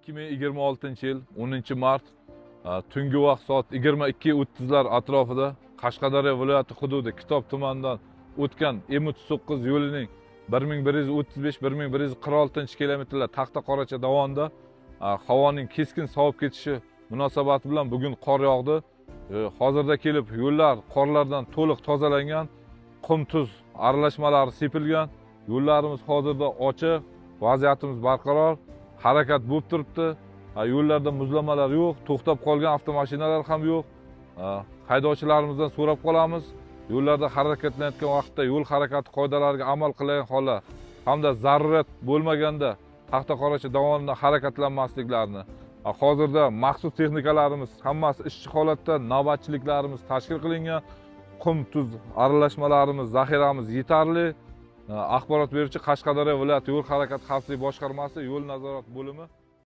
2026-yil 10-mart tungi vaqt soat 22:30lar atrofida Qashqadaryo viloyati hududi Kitob tumanidan o'tgan M39 yo'lining 1135-1146 kilometrlar Taxtaqoracha dovonida havoning keskin sovib ketishi munosabati bilan bugun qor yog'di. Hozirda kelib yo'llar qorlardan to'liq tozalangan, qum tuz aralashmalari sepilgan. Yo'llarimiz hozirda ochiq, vaziyatimiz barqaror, harakat bo'lib turibdi. Yo'llarda muzlamalar yo'q, to'xtab qolgan avtomashinalar ham yo'q. Haydovchilarimizdan so'rab qolamiz. Yo'llarda harakatlanayotgan vaqtda yo'l harakati qoidalariga amal qilgan holda hamda zarurat bo'lmaganda Taxtaqoracha davomida harakatlanmasliklarini. Hozirda maxsus texnikalarimiz hammasi ishchi holatda, navbatchiliklarimiz tashkil qilingan. Qum tuz aralashmalarimiz, zaxiramiz yetarli. Axborot beruvchi Qashqadaryo viloyati yo'l harakati xavfsizlik boshqarmasi yo'l nazorat bo'limi